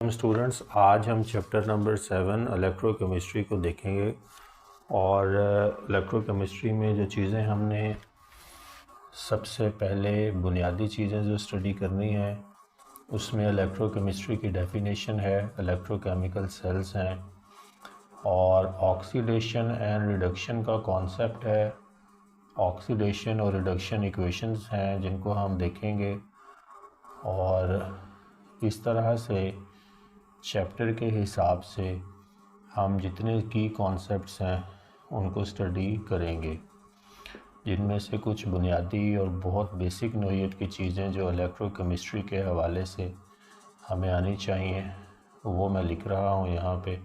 Students, आज हम chapter number 7 electrochemistry को देखेंगे। और इलेक्ट्रोकेमिस्ट्री में जो चीज़ें हमने सबसे पहले बुनियादी चीज़ें जो स्टडी करनी है उसमें इलेक्ट्रोकेमिस्ट्री की डेफिनेशन है, इलेक्ट्रोकेमिकल सेल्स हैं और ऑक्सीडेशन एंड रिडक्शन का कॉन्सेप्ट है। ऑक्सीडेशन और रिडक्शन इक्वेशंस हैं जिनको हम देखेंगे और इस तरह से चैप्टर के हिसाब से हम जितने की कॉन्सेप्ट्स हैं उनको स्टडी करेंगे, जिनमें से कुछ बुनियादी और बहुत बेसिक नोयत की चीज़ें जो इलेक्ट्रोकेमिस्ट्री के हवाले से हमें आनी चाहिए वो मैं लिख रहा हूँ यहाँ पे।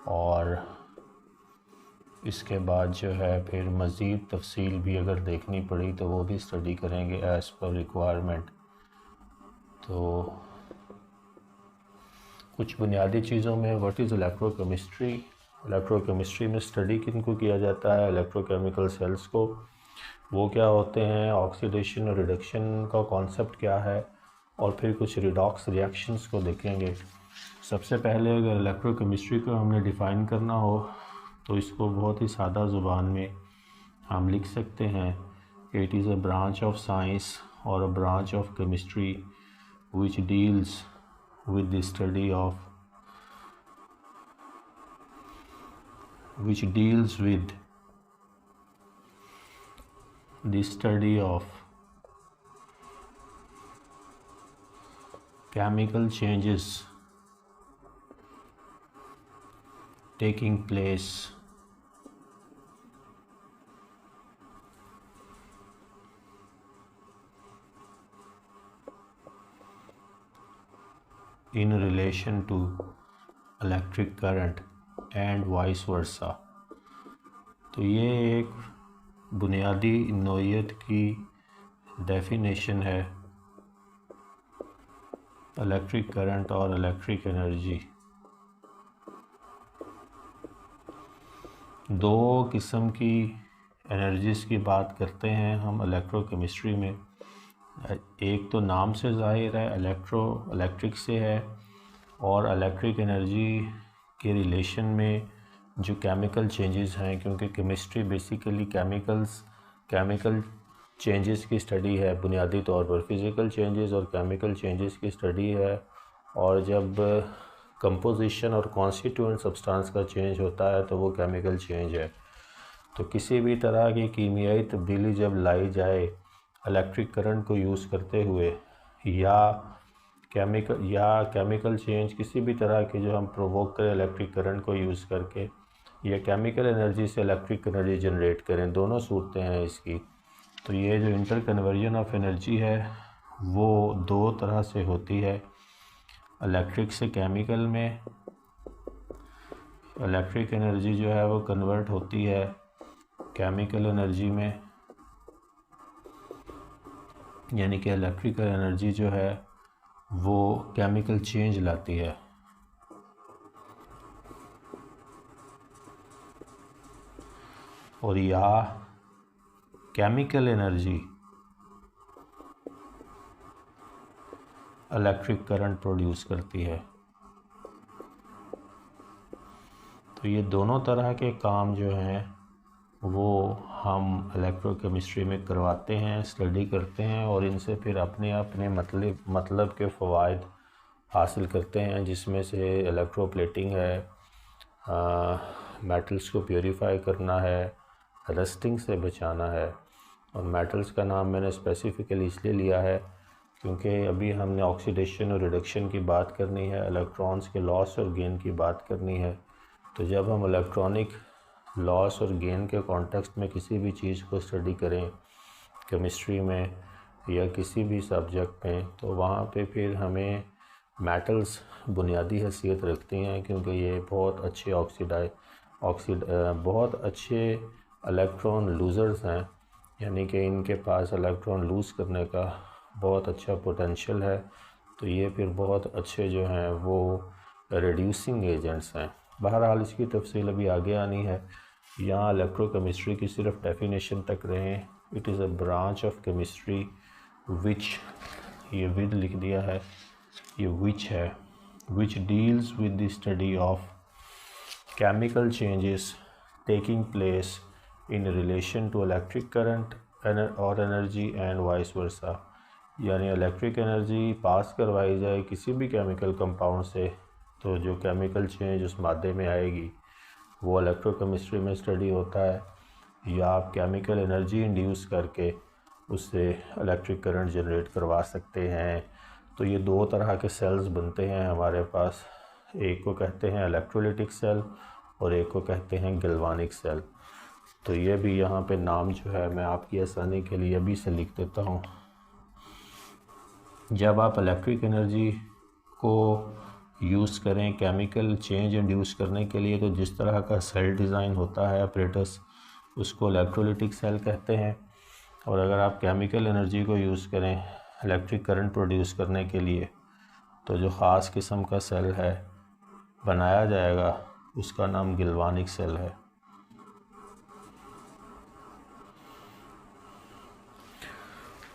और इसके बाद जो है फिर मज़ीद तफसील भी अगर देखनी पड़ी तो वो भी स्टडी करेंगे एज़ पर रिक्वायरमेंट। तो कुछ बुनियादी चीज़ों में व्हाट इज़ इलेक्ट्रोकेमिस्ट्री। इलेक्ट्रोकेमिस्ट्री में स्टडी किनको किया जाता है, इलेक्ट्रोकेमिकल सेल्स को, वो क्या होते हैं, ऑक्सीडेशन और रिडक्शन का कॉन्सेप्ट क्या है, और फिर कुछ रिडॉक्स रिएक्शंस को देखेंगे। सबसे पहले अगर इलेक्ट्रोकेमिस्ट्री को हमने डिफ़ाइन करना हो तो इसको बहुत ही सादा ज़ुबान में हम लिख सकते हैं कि it is a branch of science और a branch of chemistry which deals with the study of which deals with the study of chemical changes taking place in relation to electric current and vice versa। तो ये एक बुनियादी नोयत की definition है electric current और electric energy. दो किस्म की एनर्जीज़ की बात करते हैं हम इलेक्ट्रोकेमिस्ट्री में। एक तो नाम से ज़ाहिर है इलेक्ट्रिक से है, और इलेक्ट्रिक एनर्जी के रिलेशन में जो केमिकल चेंजेस हैं, क्योंकि केमिस्ट्री बेसिकली केमिकल चेंजेस की स्टडी है बुनियादी तौर पर। फिज़िकल चेंजेस और केमिकल चेंजेस की स्टडी है, और जब कंपोजिशन और कॉन्स्टिट्यूएंट सब्सटेंस का चेंज होता है तो वो केमिकल चेंज है। तो किसी भी तरह की कीमियाई तब्दीली जब लाई जाए इलेक्ट्रिक करंट को यूज़ करते हुए, या केमिकल चेंज किसी भी तरह के जो हम प्रोवोक करें इलेक्ट्रिक करंट को यूज़ करके, या केमिकल एनर्जी से इलेक्ट्रिक एनर्जी जनरेट करें, दोनों सूरतें हैं इसकी। तो ये जो इंटर कन्वर्जन ऑफ एनर्जी है वो दो तरह से होती है। इलेक्ट्रिक से केमिकल में इलेक्ट्रिक एनर्जी जो है वो कन्वर्ट होती है केमिकल एनर्जी में, यानी कि इलेक्ट्रिकल एनर्जी जो है वो केमिकल चेंज लाती है। और या chemical energy electric current produce करती है। तो ये दोनों तरह के काम जो हैं वो हम इलेक्ट्रोकेमिस्ट्री में करवाते हैं, स्टडी करते हैं, और इनसे फिर अपने अपने मतलब के फ़वाइद हासिल करते हैं, जिसमें से इलेक्ट्रोप्लेटिंग है, मेटल्स को प्योरीफाई करना है, रस्टिंग से बचाना है। और मेटल्स का नाम मैंने स्पेसिफ़िकली इसलिए लिया है क्योंकि अभी हमने ऑक्सीडेशन और रिडक्शन की बात करनी है, इलेक्ट्रॉन्स के लॉस और गेन की बात करनी है। तो जब हम इलेक्ट्रॉनिक लॉस और गेन के कॉन्टेक्स्ट में किसी भी चीज़ को स्टडी करें केमिस्ट्री में या किसी भी सब्जेक्ट में, तो वहाँ पे फिर हमें मेटल्स बुनियादी हैसियत रखती हैं, क्योंकि ये बहुत अच्छे बहुत अच्छे इलेक्ट्रॉन लूज़र्स हैं, यानी कि इनके पास इलेक्ट्रॉन लूज़ करने का बहुत अच्छा पोटेंशियल है। तो ये फिर बहुत अच्छे जो हैं वो रिड्यूसिंग एजेंट्स हैं। बहरहाल इसकी तफसील अभी आगे आनी है। यहाँ इलेक्ट्रोकेमिस्ट्री की सिर्फ डेफिनेशन तक रहें। It is a branch of chemistry विच, ये विद लिख दिया है, ये विच है, which deals with the study of chemical changes taking place in relation to electric current or energy and vice versa। यानी इलेक्ट्रिक एनर्जी पास करवाई जाए किसी भी केमिकल कंपाउंड से तो जो केमिकल चेंज उस मादे में आएगी वो इलेक्ट्रोकेमिस्ट्री में स्टडी होता है, या आप केमिकल एनर्जी इंड्यूस करके उससे इलेक्ट्रिक करंट जनरेट करवा सकते हैं। तो ये दो तरह के सेल्स बनते हैं हमारे पास, एक को कहते हैं इलेक्ट्रोलिटिक सेल और एक को कहते हैं गैल्वानिक सेल। तो ये भी यहाँ पे नाम जो है मैं आपकी आसानी के लिए अभी से लिख देता हूँ। जब आप इलेक्ट्रिक एनर्जी को यूज़ करें केमिकल चेंज इंड्यूस करने के लिए तो जिस तरह का सेल डिज़ाइन होता है अपरेटस उसको इलेक्ट्रोलिटिक सेल कहते हैं। और अगर आप केमिकल एनर्जी को यूज़ करें इलेक्ट्रिक करंट प्रोड्यूस करने के लिए तो जो ख़ास किस्म का सेल है बनाया जाएगा उसका नाम गैल्वानिक सेल है।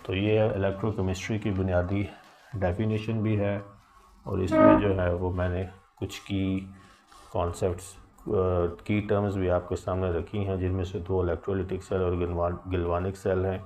तो ये इलेक्ट्रोकेमिस्ट्री की बुनियादी डेफिनेशन भी है और इसमें जो है वो मैंने कुछ की कॉन्सेप्ट्स की टर्म्स भी आपके सामने रखी हैं, जिनमें से दो इलेक्ट्रोलिटिक सेल और गैल्वानिक सेल हैं।